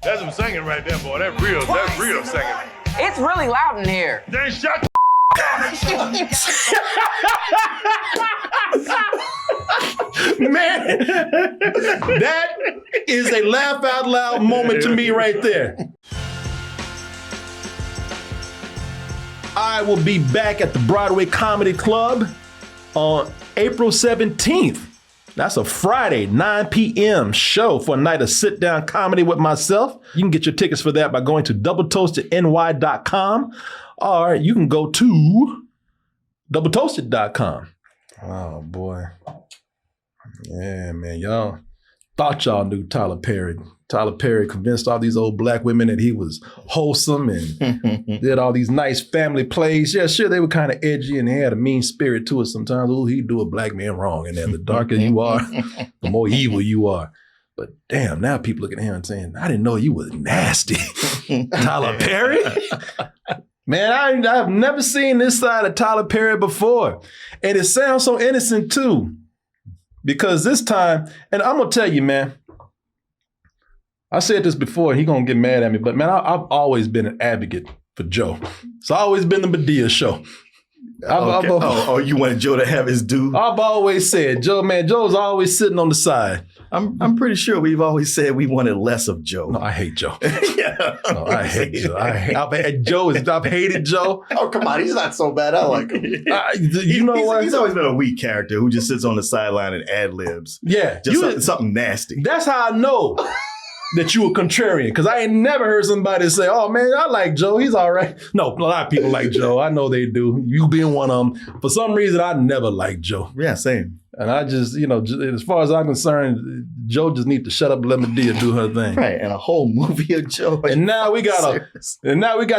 That's some singing right there, boy. That's real singing. It's really loud in here. Then shut the Man, that is a laugh out loud moment to me right there. I will be back at the Broadway Comedy Club on April 17th. That's a Friday, 9 p.m. show for a night of sit-down comedy with myself. You can get your tickets for that by going to doubletoastedny.com, or you can go to doubletoasted.com. Oh, boy. Yeah, man, y'all thought y'all knew Tyler Perry. Tyler Perry convinced all these old black women that he was wholesome and did all these nice family plays. Yeah, sure, they were kind of edgy and they had a mean spirit to it sometimes. Oh, he'd do a black man wrong. And then the darker you are, the more evil you are. But damn, now people looking at him and saying, I didn't know you was nasty. Tyler Perry? Man, I've never seen this side of Tyler Perry before. And it sounds so innocent too. Because this time, and I'm going to tell you, man, I said this before, and he going to get mad at me, but man, I've always been an advocate for Joe. It's always been the Madea show. You wanted Joe to have his due? I've always said, Joe's always sitting on the side. I'm pretty sure we've always said we wanted less of Joe. No, I hate Joe. No, I hate Joe. I've hated Joe. Oh, come on. He's not so bad. I like him. What? He's always been a weak character who just sits on the sideline and ad-libs. Yeah. Something nasty. That's how I know that you a contrarian, because I ain't never heard somebody say, oh, man, I like Joe. He's all right. No, a lot of people like Joe. I know they do. You being one of them. For some reason, I never liked Joe. Yeah, same. And I just, as far as I'm concerned, Joe just needs to shut up and let Madea do her thing. Right, and a whole movie of Joe. And now we got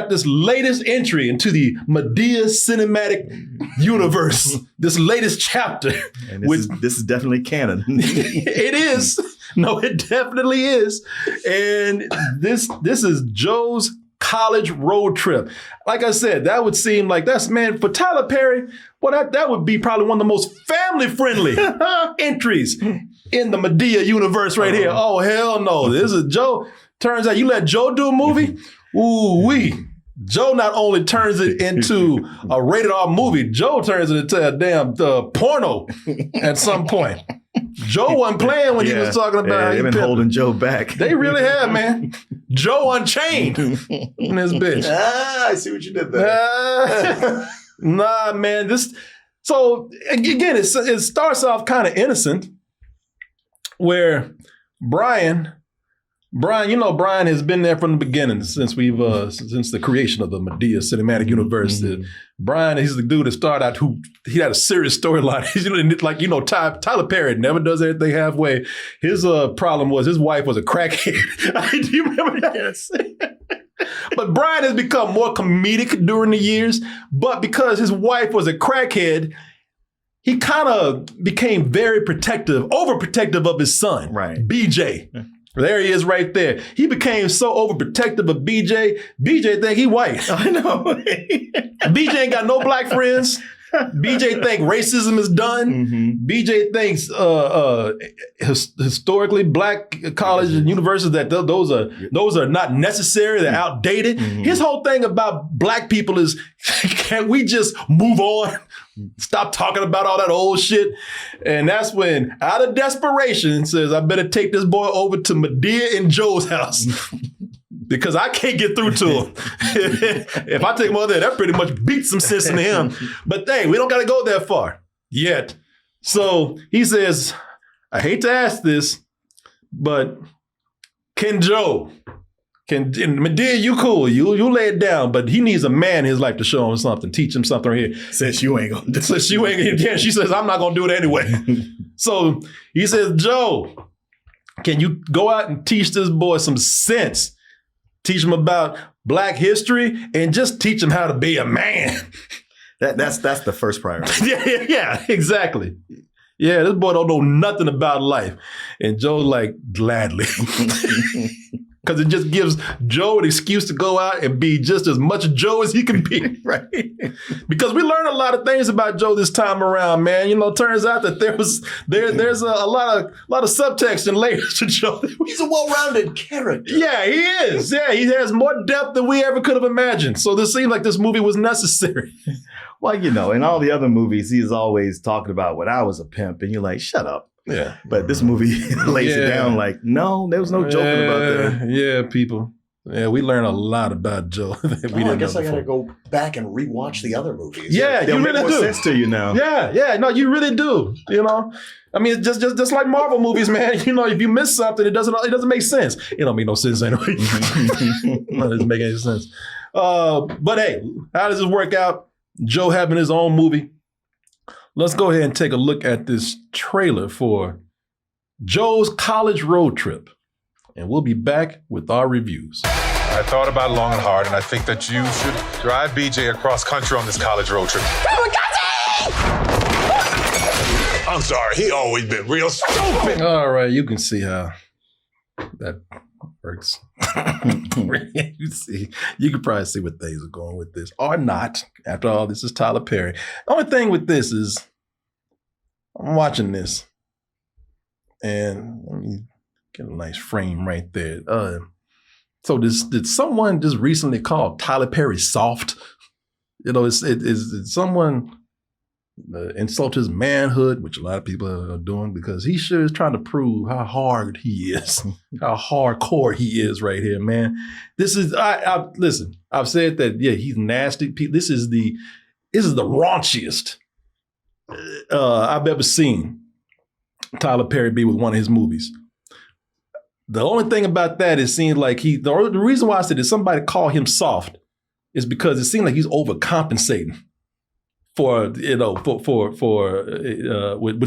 this latest entry into the Madea cinematic universe. This latest chapter. And this is definitely canon. It is. No, it definitely is. And this is Joe's college road trip. Like I said, that would seem like for Tyler Perry, well, that would be probably one of the most family-friendly entries in the Madea universe right here. Oh, hell no. This is Joe. Turns out you let Joe do a movie? Ooh-wee. Joe not only turns it into a rated R movie, Joe turns it into a damn porno at some point. Joe wasn't playing when he was talking about how they've been holding Joe back. They really have, man. Joe Unchained in this bitch. I see what you did there. Nah, man. So again, it starts off kind of innocent, where Brian, Brian has been there from the beginning since the creation of the Madea Cinematic Universe. Brian, he's the dude that started out he had a serious storyline. Tyler Perry never does anything halfway. His problem was his wife was a crackhead. Do you remember that? Yes. But Brian has become more comedic during the years, but because his wife was a crackhead, he kind of became very overprotective of his son, right? BJ. There he is right there. He became so overprotective of BJ. BJ think he white. I know. BJ ain't got no black friends. BJ think racism is done. BJ thinks historically black colleges and universities that those are not necessary. They're outdated. His whole thing about black people is, can we just move on? Stop talking about all that old shit. And that's when, out of desperation, says, I better take this boy over to Madea and Joe's house. Because I can't get through to him. If I take him over there, that pretty much beats some sense into him. But hey, we don't got to go that far yet. So he says, I hate to ask this, but Madea, you cool. You lay it down, but he needs a man in his life to show him something, teach him something right here. Since you ain't gonna do it. Yeah, she says, I'm not gonna do it anyway. So he says, Joe, can you go out and teach this boy some sense? Teach him about black history and just teach him how to be a man. That's the first priority. Yeah, exactly. Yeah, this boy don't know nothing about life. And Joe's like, gladly. because it just gives Joe an excuse to go out and be just as much Joe as he can be. Right. Because we learned a lot of things about Joe this time around, man. Turns out that there's a lot of subtext and layers to Joe. He's a well-rounded character. Yeah, he is. Yeah, he has more depth than we ever could have imagined. So this seemed like this movie was necessary. Well, in all the other movies, he's always talking about when I was a pimp, and you're like, shut up. Yeah. But this movie lays it down like, no, there was no joking about that. Yeah, people. Yeah, we learned a lot about Joe that we didn't I guess know I gotta before. go back and rewatch the other movies. Yeah, They'll you make really more do. sense to you now. Yeah, no, you really do. I mean, it's just like Marvel movies, man. If you miss something, it doesn't make sense. It don't make no sense anyway. It doesn't make any sense. But hey, how does this work out? Joe having his own movie. Let's go ahead and take a look at this trailer for Joe's college road trip, and we'll be back with our reviews. I thought about it long and hard, and I think that you should drive BJ across country on this college road trip. I'm sorry, he always been real stupid. All right, you can see how that works. You can probably see what things are going with this, or not. After all, this is Tyler Perry. The only thing with this is, I'm watching this, and let me get a nice frame right there. So did someone just recently call Tyler Perry soft? Is someone insult his manhood, which a lot of people are doing, because he sure is trying to prove how hard he is, how hardcore he is right here, man. This is, listen, I've said that, yeah, he's nasty. This is the raunchiest I've ever seen Tyler Perry be with one of his movies. The only thing about that, it seems like the reason why I said that somebody call him soft is because it seems like he's overcompensating for with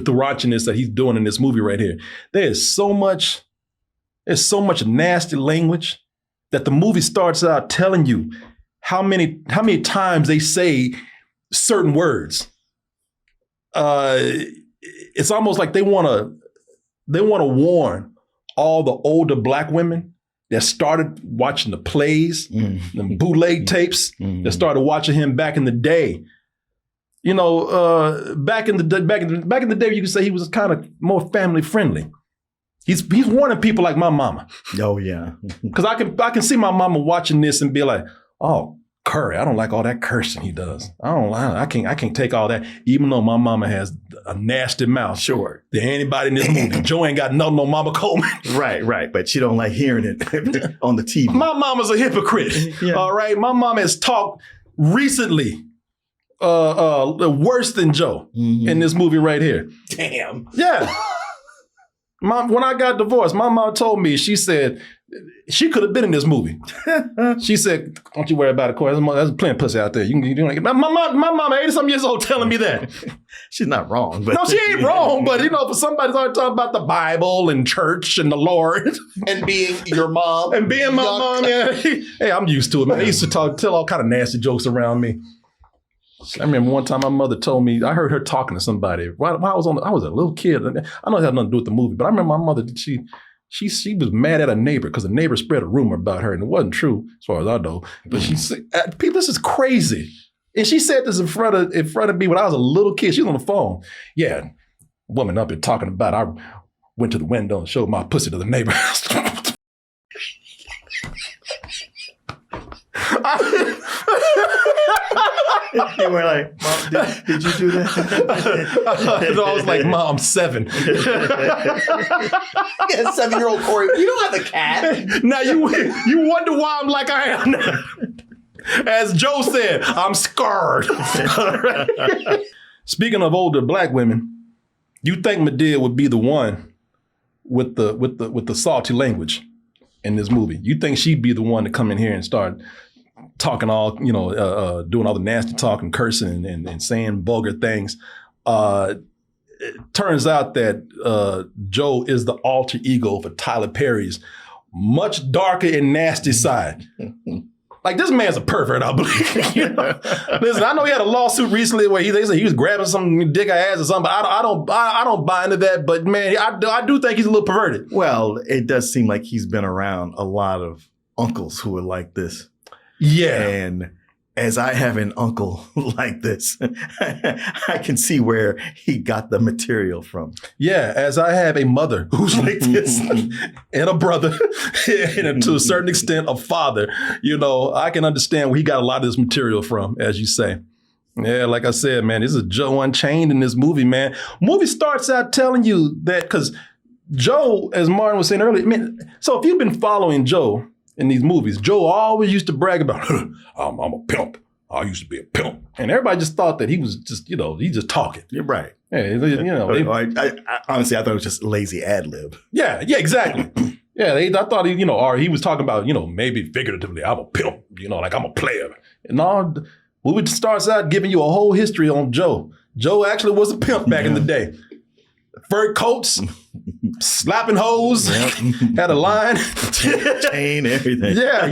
the raunchiness that he's doing in this movie right here. There's so much nasty language that the movie starts out telling you how many times they say certain words. It's almost like they want to warn all the older black women that started watching the plays, the bootleg tapes, that started watching him back in the day. Back in the day, you could say he was kind of more family friendly. He's warning people like my mama. Oh yeah, because I can see my mama watching this and be like, oh, Curry, I don't like all that cursing he does. I can't take all that. Even though my mama has a nasty mouth. Sure. Than anybody in this movie. Joe ain't got nothing on Mama Coleman. Right. But she don't like hearing it on the TV. My mama's a hypocrite. Yeah. All right. My mama has talked recently worse than Joe in this movie right here. Damn. Yeah. When I got divorced, my mom told me, she said, she could have been in this movie. She said, don't you worry about it, Corey. There's plenty of pussy out there. My mama 80-something years old telling me that. She's not wrong. But no, she ain't wrong. But, for somebody to talk about the Bible and church and the Lord. And being your mom. And being my mom, yeah. Hey, I'm used to it, man. They used to tell all kind of nasty jokes around me. I remember one time my mother told me, I heard her talking to somebody while I was a little kid. I know it had nothing to do with the movie, but I remember my mother, she was mad at a neighbor because a neighbor spread a rumor about her, and it wasn't true as far as I know. But she said, "People, this is crazy." And she said this in front of me when I was a little kid. She was on the phone. Yeah, woman up here talking about, I went to the window and showed my pussy to the neighbor. You were like, Mom, did you do that? I was like, Mom, 7. Yeah, 7-year-old Corey. You don't have a cat. Now you wonder why I'm like I am now. As Joe said, I'm scarred. Speaking of older black women, you think Madea would be the one with the salty language in this movie? You think she'd be the one to come in here and start talking all, doing all the nasty talk and cursing and saying vulgar things? It turns out that Joe is the alter ego for Tyler Perry's much darker and nasty side. Like, this man's a pervert, I believe. You know? Listen, I know he had a lawsuit recently where they said he was grabbing some dick ass or something, but I don't buy into that. But man, I do think he's a little perverted. Well, it does seem like he's been around a lot of uncles who are like this. Yeah. And as I have an uncle like this, I can see where he got the material from. Yeah, as I have a mother who's like this, and a brother, and to a certain extent, a father, you know, I can understand where he got a lot of this material from, as you say. Yeah, like I said, man, this is Joe Unchained in this movie, man. Movie starts out telling you that, because Joe, as Martin was saying earlier, so if you've been following Joe in these movies, Joe always used to brag about, I'm a pimp. I used to be a pimp. And everybody just thought that he was just, you know, he's just talking. You're right. Yeah, you know. I honestly, I thought it was just lazy ad lib. Yeah, exactly. Yeah, I thought he, you know, or he was talking about, you know, maybe figuratively, I'm a pimp, you know, like I'm a player. And all the movie starts out giving you a whole history on Joe. Joe actually was a pimp back in the day. Fur coats, slapping hoes, had a line. Chain, everything. Yeah.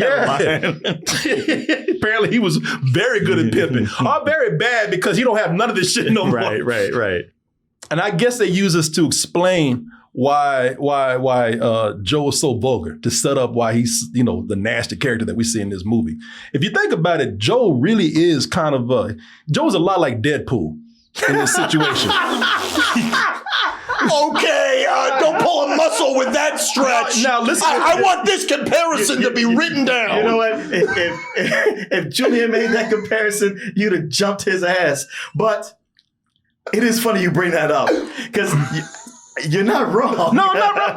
Apparently he was very good at pimping. Or very bad, because he don't have none of this shit no more. Right. And I guess they use this to explain why Joe is so vulgar, to set up why he's, you know, the nasty character that we see in this movie. If you think about it, Joe really is kind of, Joe's a lot like Deadpool in this situation. Okay, don't pull a muscle with that stretch. Now listen. I want this comparison to be written down. You know what? If Julian made that comparison, you'd have jumped his ass. But it is funny you bring that up, because you're not wrong. No, I'm not wrong.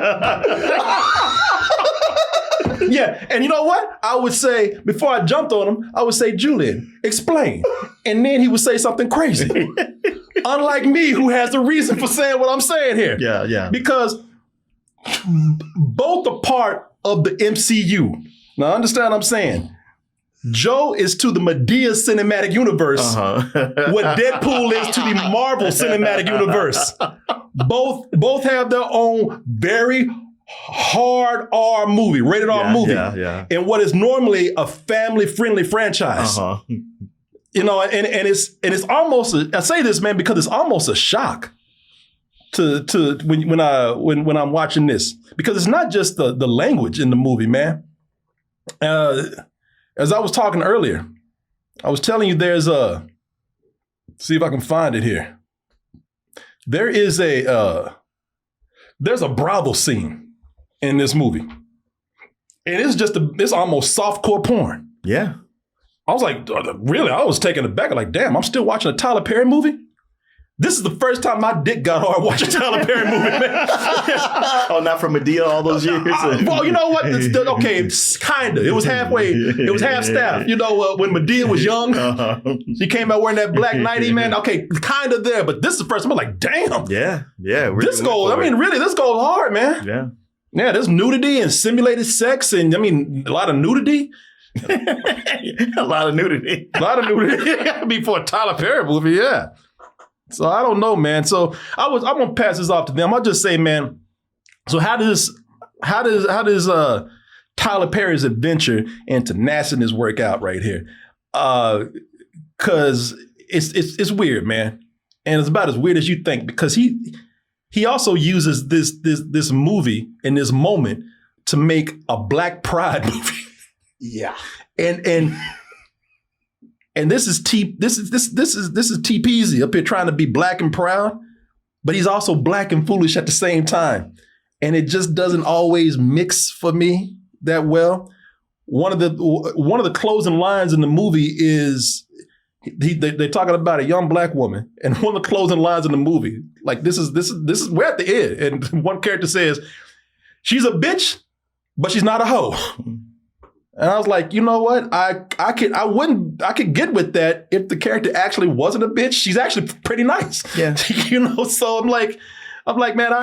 Yeah, and you know what? I would say, before I jumped on him, I would say, Julian, explain. And then he would say something crazy. Unlike me, who has a reason for saying what I'm saying here. Yeah. Because both are part of the MCU. Now, understand what I'm saying. Joe is to the Medea cinematic universe what Deadpool is to the Marvel cinematic universe. Both have their own very hard R movie, rated R movie, in what is normally a family-friendly franchise. You know, and it's almost I say this, man, because it's almost a shock to when I'm watching this, because it's not just the language in the movie, man. As I was talking earlier, I was telling you there's see if I can find it here. There's a brothel scene in this movie. And it's it's almost softcore porn. Yeah. I was like, really? I was taken aback. Like, damn, I'm still watching a Tyler Perry movie? This is the first time my dick got hard watching a Tyler Perry movie, man. Oh, not from Medea all those years? Well, you know what? Okay, it's kind of. It was halfway. It was half staff. You know, when Medea was young, she came out wearing that black nightie, man. Okay, kind of there. But this is the first time I'm like, damn. Yeah. This goes, this goes hard, man. Yeah. Yeah, there's nudity and simulated sex, and a lot of nudity. A lot of nudity. Before a Tyler Perry movie, yeah. So I don't know, man. So I'm gonna pass this off to them. I'll just say, man. So how does Tyler Perry's adventure into nastiness work out right here? Because it's weird, man, and it's about as weird as you think. Because he also uses this movie in this moment to make a Black Pride movie. Yeah, and this is T Peasy up here trying to be black and proud, but he's also black and foolish at the same time, and it just doesn't always mix for me that well. One of the closing lines in the movie is they're talking about a young black woman, and one of the closing lines in the movie, like this is we're at the end, and one character says, "She's a bitch, but she's not a hoe." And I was like, you know what? I could get with that if the character actually wasn't a bitch. She's actually pretty nice. Yeah. So I'm like, man,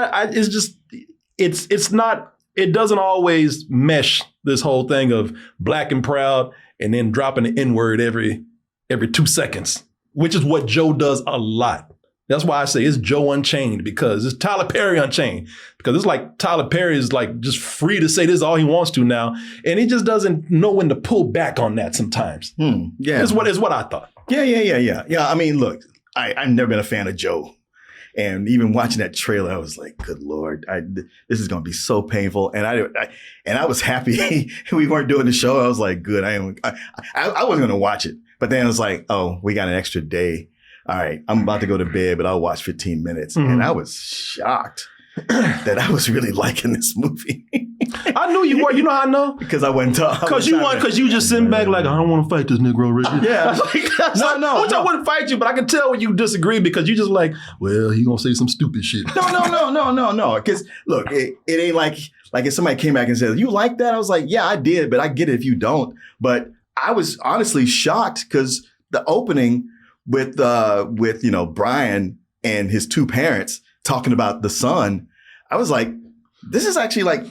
it doesn't always mesh, this whole thing of black and proud and then dropping the N-word every 2 seconds, which is what Joe does a lot. That's why I say it's Joe Unchained, because it's Tyler Perry Unchained. Because it's like Tyler Perry is like just free to say this all he wants to now. And he just doesn't know when to pull back on that sometimes. Yeah. Is what I thought. Yeah. I mean, look, I've never been a fan of Joe. And even watching that trailer, I was like, good Lord, this is going to be so painful. And I was happy we weren't doing the show. I was like, good. I wasn't going to watch it. But then I was like, oh, we got an extra day. All right, I'm about to go to bed, but I'll watch 15 minutes. And I was shocked that I was really liking this movie. I knew you were. You know how I know? Because I went to... Because you just sitting back like, I don't want to fight this Negro Richard. Yeah. No. I wouldn't fight you, but I can tell when you disagree because you just like, well, he gonna say some stupid shit. No. Because look, it ain't like if somebody came back and said, you like that? I was like, yeah, I did, but I get it if you don't. But I was honestly shocked because the opening with Brian and his two parents talking about the son, I was like, this is actually like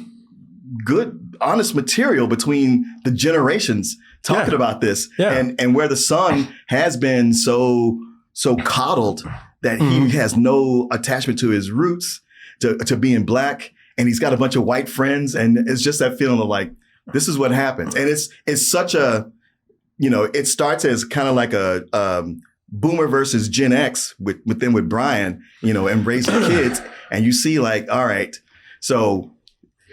good, honest material between the generations talking about this, and where the son has been so coddled that he has no attachment to his roots, to being black, and he's got a bunch of white friends, and it's just that feeling of like, this is what happens, and it's such a, it starts as kind of like a Boomer versus Gen X with Brian, and raising kids. And you see like, all right, so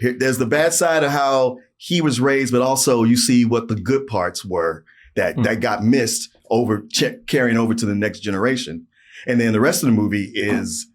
there's the bad side of how he was raised, but also you see what the good parts were that got missed carrying over to the next generation. And then the rest of the movie is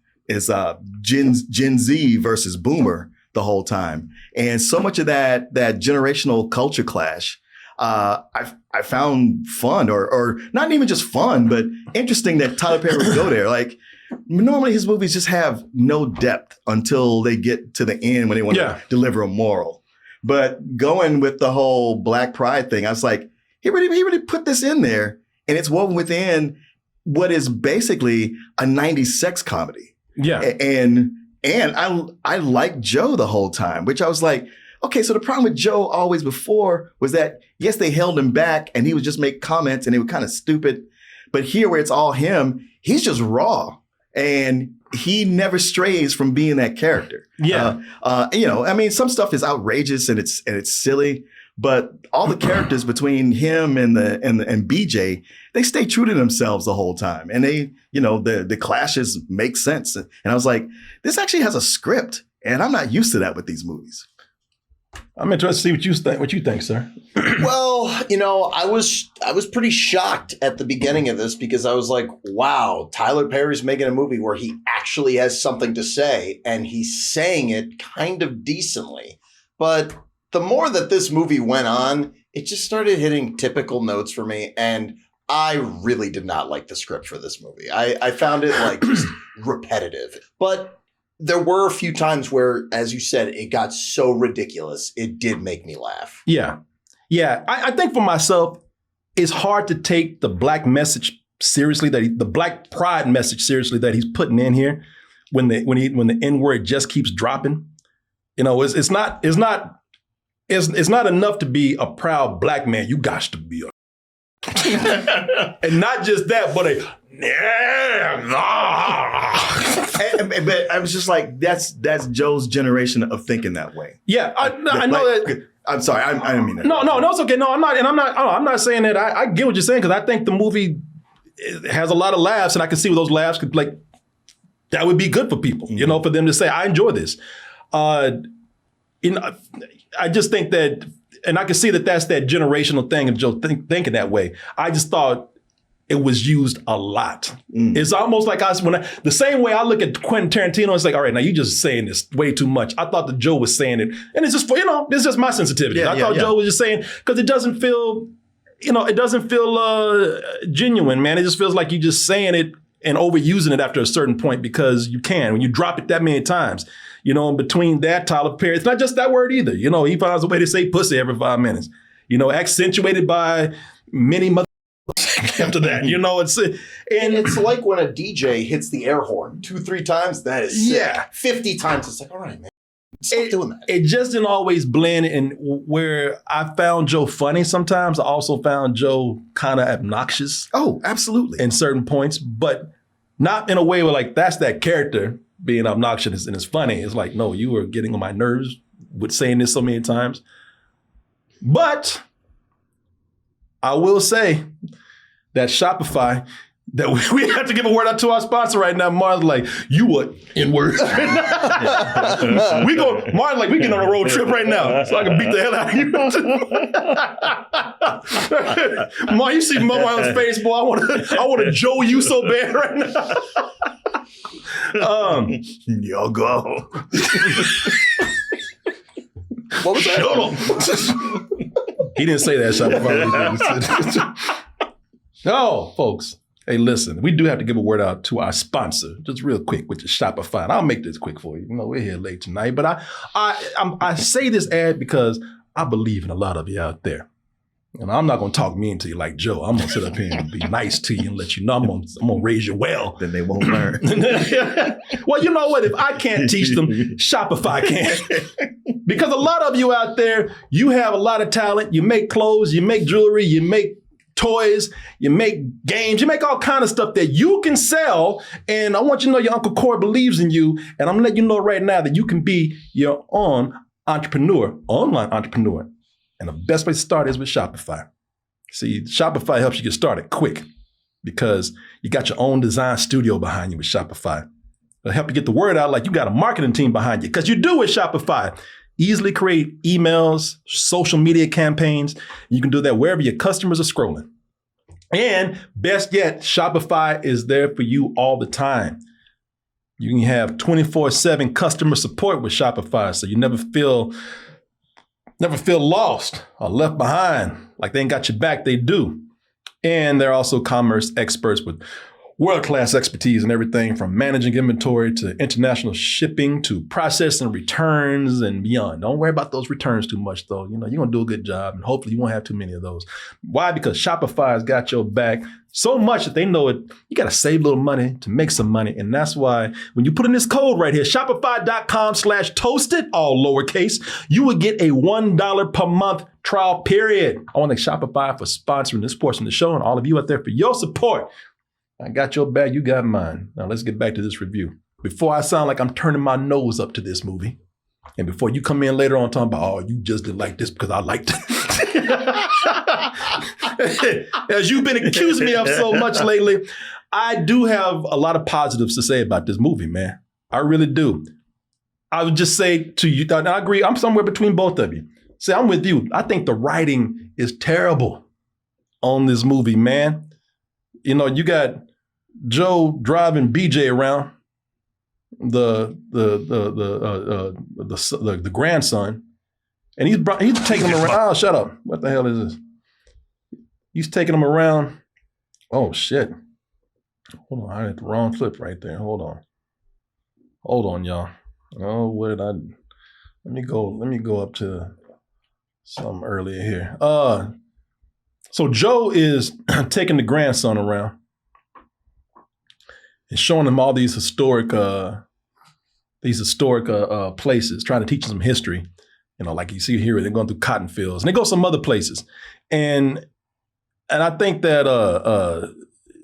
Gen Z versus Boomer the whole time. And so much of that generational culture clash, I found fun, or not even just fun, but interesting that Tyler Perry would go there. Like, normally his movies just have no depth until they get to the end when they want to deliver a moral. But going with the whole Black Pride thing, I was like, he really put this in there, and it's woven within what is basically a 90s sex comedy. Yeah. And I liked Joe the whole time, which I was like, okay, so the problem with Joe always before was that, yes, they held him back and he would just make comments and they were kind of stupid. But here where it's all him, he's just raw and he never strays from being that character. Yeah. I mean, some stuff is outrageous and it's silly, but all the characters between him and BJ, they stay true to themselves the whole time. And they, the clashes make sense. And I was like, this actually has a script and I'm not used to that with these movies. I'm interested to see what you think, sir. Well, I was pretty shocked at the beginning of this because I was like, wow, Tyler Perry's making a movie where he actually has something to say and he's saying it kind of decently. But the more that this movie went on, it just started hitting typical notes for me. And I really did not like the script for this movie. I found it like just repetitive. But there were a few times where, as you said, it got so ridiculous. It did make me laugh. Yeah. Yeah. I think for myself, it's hard to take the black message seriously, the Black Pride message seriously that he's putting in here when the N-word just keeps dropping. It's not enough to be a proud black man. You got to be and not just that, but but I was just like, that's Joe's generation of thinking that way. Yeah, I know that. I'm sorry, I didn't mean that. No, it's okay. No, I'm not saying that. I get what you're saying because I think the movie has a lot of laughs, and I can see where those laughs could that would be good for people. For them to say, I enjoy this. I just think that, and I can see that that's that generational thing of Joe thinking that way. I just thought it was used a lot. It's almost like the same way I look at Quentin Tarantino, it's like, all right, now you just saying this way too much. I thought that Joe was saying it, and it's just for, this is just my sensitivity. I thought Joe was just saying, because it doesn't feel, genuine, man. It just feels like you're just saying it and overusing it after a certain point because you can, when you drop it that many times. In between that, Tyler Perry, it's not just that word either. He finds a way to say pussy every 5 minutes. Accentuated by many mother after that. It's like when a DJ hits the air horn 2-3 times, that is sick. Yeah. 50 times, it's like, all right, man, stop doing that. It just didn't always blend. And where I found Joe funny sometimes, I also found Joe kind of obnoxious. Oh, absolutely. In certain points, but Not in a way where like that's that character being obnoxious and it's funny. It's like, no, you were getting on my nerves with saying this so many times. But I will say that Shopify, that we have to give a word out to our sponsor right now. Martin's like, you what N-word? Martin like, we getting on a road trip right now, so I can beat the hell out of you. Martin, you see Martin's face, boy. I want to Joe you so bad right now. Y'all go. What was that? He didn't say that, Shopify. No, folks. Hey, listen, we do have to give a word out to our sponsor, just real quick, which is Shopify. And I'll make this quick for you. You know, we're here late tonight, but I say this ad because I believe in a lot of you out there. And I'm not going to talk mean to you like Joe. I'm going to sit up here and be nice to you and let you know I'm going to raise you well. Then they won't learn. Well, you know what? If I can't teach them, Shopify can. Because a lot of you out there, you have a lot of talent. You make clothes, you make jewelry, you make toys, you make games, you make all kind of stuff that you can sell. And I want you to know your Uncle Corey believes in you. And I'm letting you know right now that you can be your own entrepreneur, online entrepreneur. And the best place to start is with Shopify. See, Shopify helps you get started quick because you got your own design studio behind you with Shopify. It'll help you get the word out like you got a marketing team behind you, because you do with Shopify. Easily create emails, social media campaigns. You can do that wherever your customers are scrolling. And best yet, Shopify is there for you all the time. You can have 24/7 customer support with Shopify, so you never feel lost or left behind. Like they ain't got your back, they do. And they're also commerce experts with world-class expertise in everything from managing inventory to international shipping to processing returns and beyond. Don't worry about those returns too much, though. You know, you're going to do a good job, and hopefully you won't have too many of those. Why? Because Shopify has got your back so much that they know it. You got to save a little money to make some money. And that's why when you put in this code right here, shopify.com/toasted, all lowercase, you will get a $1 per month trial period. I want to thank Shopify for sponsoring this portion of the show and all of you out there for your support. I got your back, you got mine. Now let's get back to this review. Before I sound like I'm turning my nose up to this movie, and before you come in later on talking about, oh, you just didn't like this because I liked it. As you've been accusing me of so much lately, I do have a lot of positives to say about this movie, man. I really do. I would just say to you, and I agree, I'm somewhere between both of you. See, I'm with you. I think the writing is terrible on this movie, man. You know, you got Joe driving BJ around, the grandson, and he's taking him around. Oh, shut up! What the hell is this? He's taking him around. Oh shit! Hold on, I had the wrong clip right there. Hold on, y'all. Oh, where did I? Let me go up to something earlier here. So Joe is taking the grandson around and showing him all these historic places, trying to teach him history. You know, like you see here, they're going through cotton fields, and they go some other places. And I think that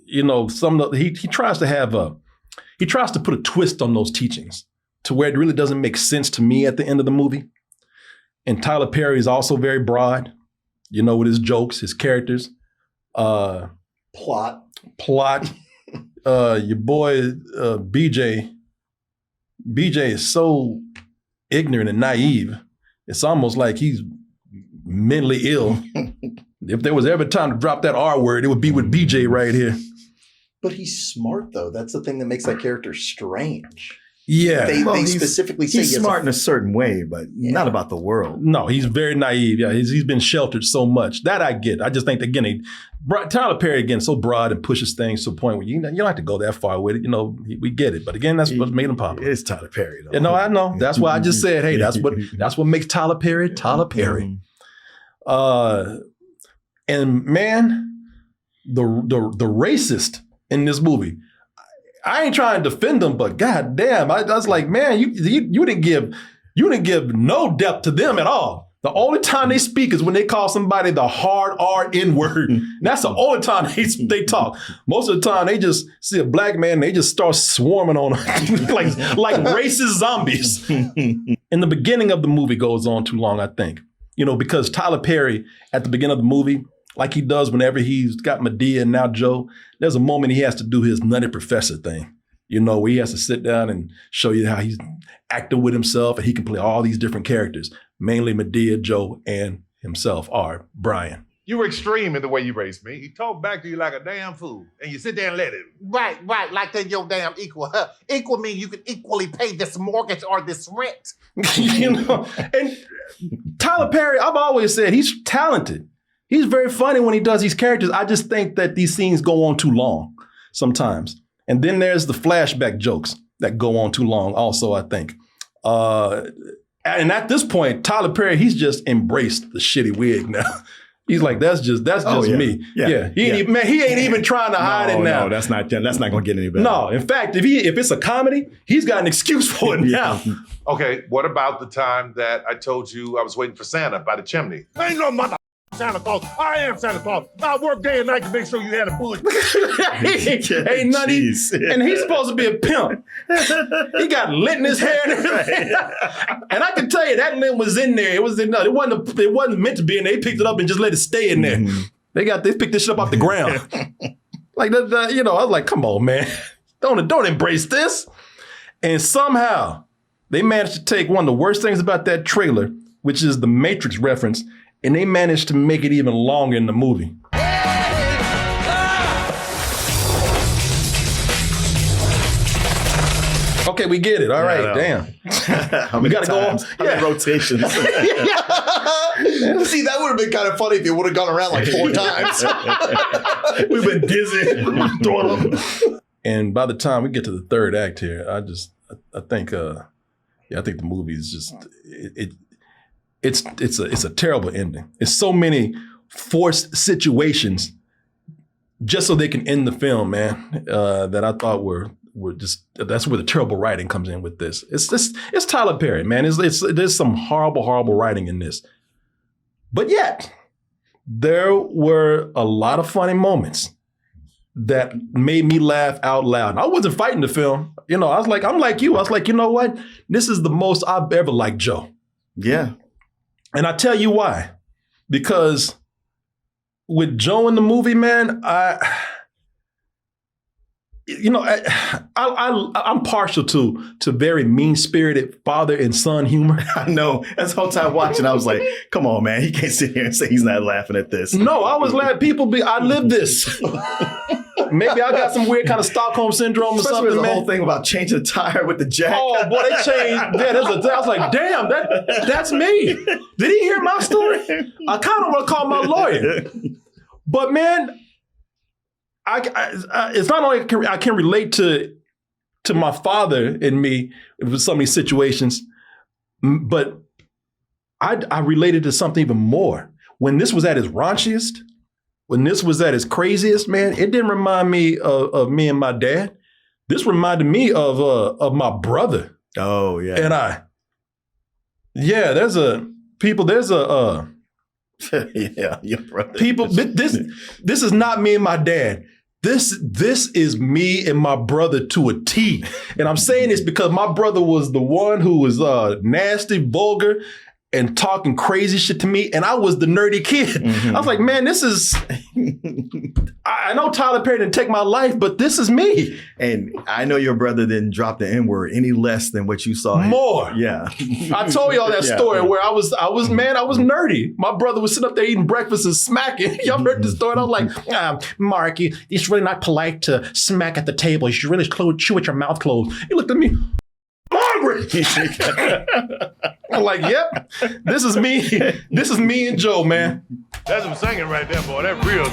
you know, he tries to put a twist on those teachings to where it really doesn't make sense to me at the end of the movie. And Tyler Perry is also very broad, you know, with his jokes, his characters. Plot. Your boy BJ is so ignorant and naive. It's almost like he's mentally ill. If there was ever time to drop that R word, it would be with BJ right here. But he's smart, though. That's the thing that makes that character strange. Yeah. They specifically say he's smart in a certain way, but not about the world. No, he's very naive. Yeah, he's been sheltered so much. That I get. I just think, again, Tyler Perry, again, so broad and pushes things to a point where you don't have to go that far with it. You know, we get it. But again, that's what made him popular. It is Tyler Perry, though. You know, I know. That's why I just said, hey, that's what makes Tyler Perry Tyler Perry. And man, the racist in this movie, I ain't trying to defend them, but goddamn, I was like, man, you didn't give no depth to them at all. The only time they speak is when they call somebody the hard R N-word. That's the only time they talk. Most of the time, they just see a black man and they just start swarming on him like racist zombies. And the beginning of the movie goes on too long, I think. Because Tyler Perry, at the beginning of the movie, like he does whenever he's got Madea and now Joe, there's a moment he has to do his Nutty Professor thing. Where he has to sit down and show you how he's acting with himself and he can play all these different characters. Mainly Madea, Joe, and himself are Brian. You were extreme in the way you raised me. He talked back to you like a damn fool, and you sit there and let him. Right, like they're your damn equal. Equal means you can equally pay this mortgage or this rent. And Tyler Perry, I've always said he's talented. He's very funny when he does these characters. I just think that these scenes go on too long sometimes. And then there's the flashback jokes that go on too long also, I think. And at this point, Tyler Perry, he's just embraced the shitty wig now. He's like, that's just me. Yeah. He ain't even trying to hide it now. No, that's not gonna get any better. No, in fact, if it's a comedy, he's got an excuse for it now. Okay, what about the time that I told you I was waiting for Santa by the chimney? Ain't no mother Santa Claus. I am Santa Claus. I work day and night to make sure you had a bullet. Ain't nothing. And he's supposed to be a pimp. He got lint in his hair. And I can tell you that lint was in there. It wasn't meant to be in there. They picked it up and just let it stay in there. They picked this shit up off the ground. I was like, come on, man. Don't embrace this. And somehow they managed to take one of the worst things about that trailer, which is the Matrix reference, and they managed to make it even longer in the movie. Okay, we get it. All right, damn. We gotta go on. Rotations. See, that would have been kind of funny if you would have gone around like 4 times. We've been dizzy. And by the time we get to the third act here, I think the movie is just it's a terrible ending. It's so many forced situations just so they can end the film, man. That I thought were just, that's where the terrible writing comes in with this. It's Tyler Perry, man. There's some horrible writing in this, but yet there were a lot of funny moments that made me laugh out loud. And I wasn't fighting the film. I'm like you. I was like, you know what? This is the most I've ever liked Joe. Yeah. And I tell you why. Because with Joe in the movie, man, I'm partial to very mean-spirited father and son humor. I know. That's the whole time watching, I was like, come on, man. He can't sit here and say he's not laughing at this. No, I was laughing. I live this. Maybe I got some weird kind of Stockholm syndrome or Especially something, the man. whole thing about changing the tire with the jack. Oh, boy, they changed. Yeah, I was like, damn, that's me. Did he hear my story? I kind of want to call my lawyer. But, man, it's not only I can relate to my father and me with some of these situations, but I related to something even more. When this was at its raunchiest, when this was at its craziest, man, it didn't remind me of me and my dad. This reminded me of my brother. Oh, yeah. And I. Yeah, yeah, your brother. People, this is not me and my dad. This is me and my brother to a T. And I'm saying this because my brother was the one who was nasty, vulgar, and talking crazy shit to me. And I was the nerdy kid. Mm-hmm. I was like, man, this is, I know Tyler Perry didn't take my life, but this is me. And I know your brother didn't drop the N-word any less than what you saw. More. Yeah. I told y'all that story where I was nerdy. My brother was sitting up there eating breakfast and smacking. Y'all heard the story. And I was like, Mark, it's really not polite to smack at the table. You should really chew with your mouth closed. He looked at me. Hungry. I'm like, yep, this is me. This is me and Joe, man. That's some singing right there, boy. That's real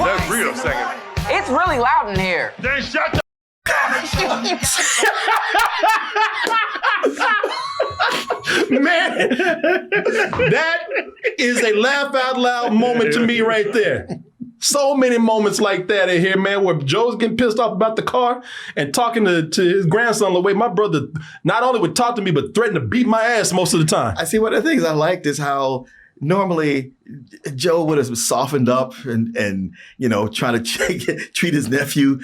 singing. It's really loud in here. Then shut the man, that is a laugh out loud moment to me right there. So many moments like that in here, man, where Joe's getting pissed off about the car and talking to his grandson the way my brother not only would talk to me, but threaten to beat my ass most of the time. I see what the things I liked is how normally Joe would have softened up and trying to treat his nephew,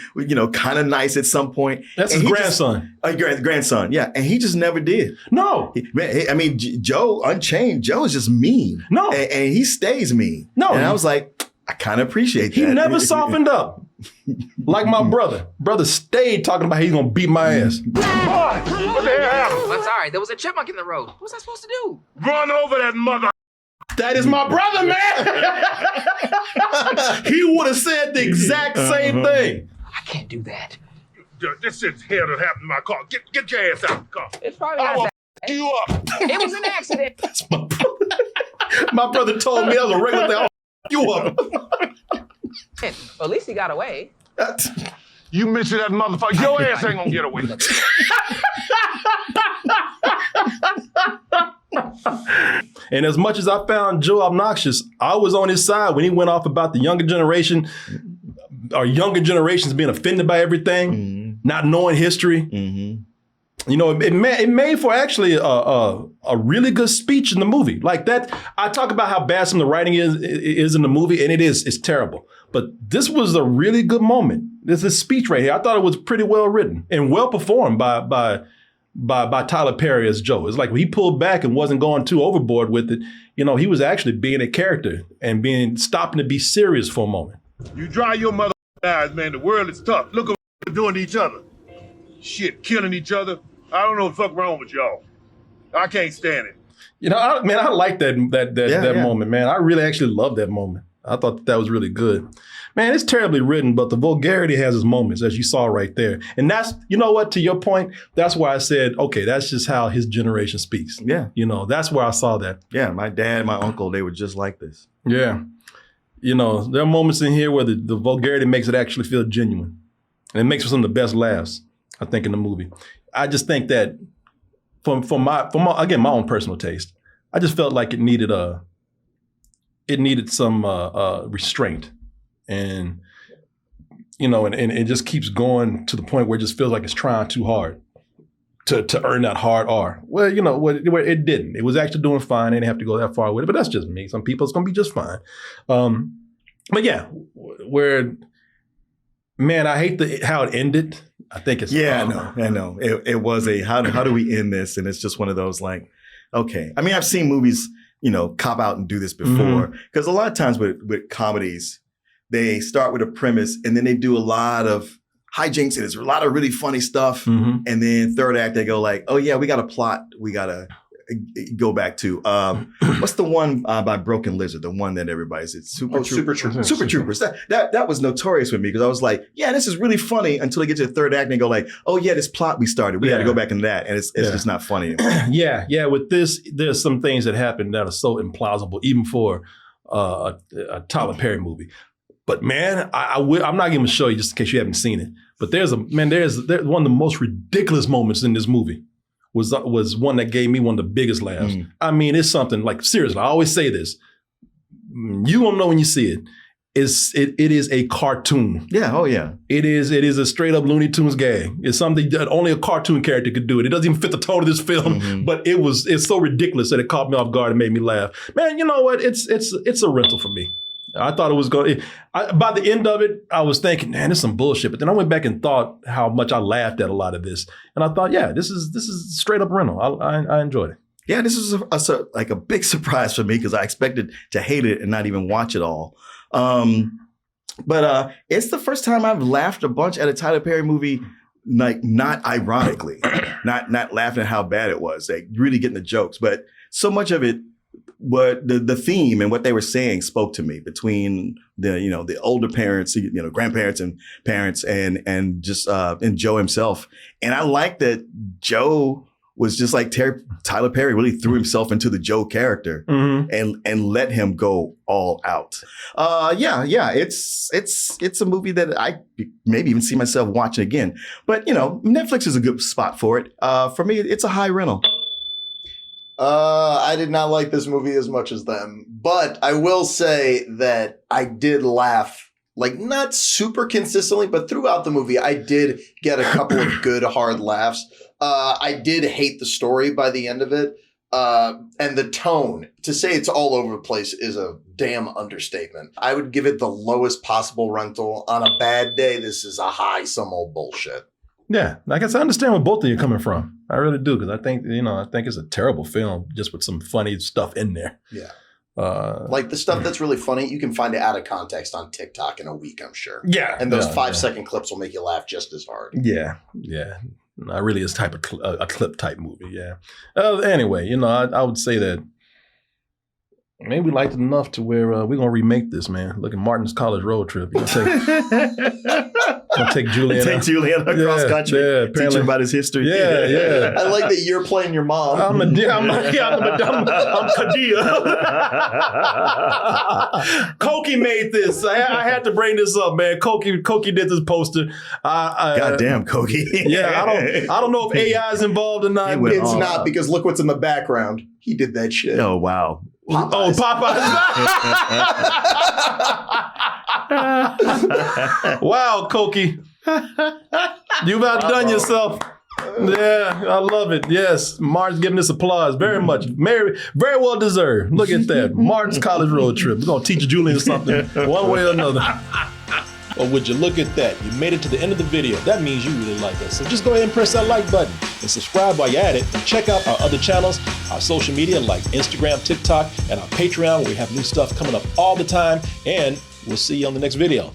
kind of nice at some point. That's his grandson. Grandson, yeah. And he just never did. No. Joe, Unchained, Joe is just mean. No. And he stays mean. No. And I was like, I kind of appreciate that. He never softened up. Like my brother. Brother stayed talking about he's going to beat my ass. Boy, what the hell happened? That's all right. There was a chipmunk in the road. What was I supposed to do? Run over that mother. That is my brother, man. He would have said the exact same thing. I can't do that. This shit's here that happened in my car. Get your ass out of the car. It's probably I will not f you up. that. It was an accident. That's my brother. My brother told me that was a regular thing. I'll f you up. Well, at least he got away. You mention that motherfucker, your ass ain't gonna get away. And as much as I found Joe obnoxious, I was on his side when he went off about the younger generation, or younger generations being offended by everything, not knowing history. It made for actually a really good speech in the movie. Like that, I talk about how bad some of the writing is in the movie, and it's terrible. But this was a really good moment. There's this speech right here. I thought it was pretty well written and well performed by Tyler Perry as Joe. It's like when he pulled back and wasn't going too overboard with it. He was actually being a character and stopping to be serious for a moment. You dry your mother eyes, man. The world is tough. Look at what they're doing to each other. Shit, killing each other. I don't know what the fuck wrong with y'all. I can't stand it. I like that moment, man. I really actually love that moment. I thought that was really good. Man, it's terribly written, but the vulgarity has its moments, as you saw right there. And that's, to your point, that's why I said, okay, that's just how his generation speaks. Yeah. That's where I saw that. Yeah, my dad, my uncle, they were just like this. Yeah. There are moments in here where the vulgarity makes it actually feel genuine. And it makes for some of the best laughs, I think, in the movie. I just think that for my own personal taste, I just felt like it needed some restraint, and it just keeps going to the point where it just feels like it's trying too hard to earn that hard R. Well, it didn't. It was actually doing fine. They didn't have to go that far with it, but that's just me. Some people, it's going to be just fine. But yeah, I hate how it ended. I think it's I know. It was how do we end this? And it's just one of those like, okay. I mean, I've seen movies, cop out and do this before. Because a lot of times with comedies, they start with a premise and then they do a lot of hijinks and there's a lot of really funny stuff. And then third act, they go like, oh yeah, we got a plot. We got to go back to. What's the one by Broken Lizard? The one that everybody's, it's Super Troopers. Super Troopers. That was notorious with me because I was like, yeah, this is really funny until they get to the third act and they go like, oh yeah, this plot we started. We got to go back into that. And it's just not funny anymore. Yeah. With this, there's some things that happen that are so implausible, even for a Tyler Perry movie. But man, I'm not going to show you just in case you haven't seen it. But there's one of the most ridiculous moments in this movie. Was one that gave me one of the biggest laughs. I mean, it's something like, seriously, I always say this. You won't know when you see it. It is a cartoon. Yeah, oh yeah. It is a straight up Looney Tunes gag. It's something that only a cartoon character could do it. It doesn't even fit the tone of this film, but it's so ridiculous that it caught me off guard and made me laugh. Man, you know what? It's a rental for me. I thought it was going. By the end of it, I was thinking, man, this is some bullshit. But then I went back and thought how much I laughed at a lot of this, and I thought, yeah, this is straight up rental. I enjoyed it. Yeah, this was a big surprise for me because I expected to hate it and not even watch it all. But it's the first time I've laughed a bunch at a Tyler Perry movie, like not ironically, not laughing at how bad it was, like really getting the jokes, but so much of it. What the theme and what they were saying spoke to me between the older parents, grandparents and parents and just and Joe himself. And I like that Joe was just like Tyler Perry really threw himself into the Joe character and let him go all out. It's a movie that I maybe even see myself watching again. But Netflix is a good spot for it. For me, it's a high rental. I did not like this movie as much as them, but I will say that I did laugh, like not super consistently, but throughout the movie, I did get a couple of good hard laughs. I did hate the story by the end of it. and the tone. To say it's all over the place is a damn understatement. I would give it the lowest possible rental. On a bad day, this is a high some old bullshit. Yeah, I guess I understand where both of you are coming from. I really do, because I think it's a terrible film just with some funny stuff in there. Yeah. Like the stuff that's really funny, you can find it out of context on TikTok in a week, I'm sure. Yeah. And those 5-second clips will make you laugh just as hard. Yeah. Not really is type of a clip type movie. Yeah. Anyway, I would say that maybe we liked it enough to where we're gonna remake this, man. Look at Martin's College Road Trip. Gonna take Julian. Take Julian across country. Yeah, teach him about his history. Yeah. I like that you're playing your mom. I'm Kadia. Koki made this. I had to bring this up, man. Koki did this poster. Goddamn, Koki. Yeah, I don't know if AI is involved or not. It's not, because look what's in the background. He did that shit. Oh, wow. Popeyes. Oh, Popeyes. Wow, Koki. You've outdone yourself. Yeah, I love it. Yes, Martin's giving this applause very much. Very, very well deserved. Look at that. Martin's College Road Trip. We're going to teach Julian something one way or another. Or would you look at that? You made it to the end of the video. That means you really like us. So just go ahead and press that like button and subscribe while you're at it. And check out our other channels, our social media like Instagram, TikTok, and our Patreon, where we have new stuff coming up all the time. And we'll see you on the next video.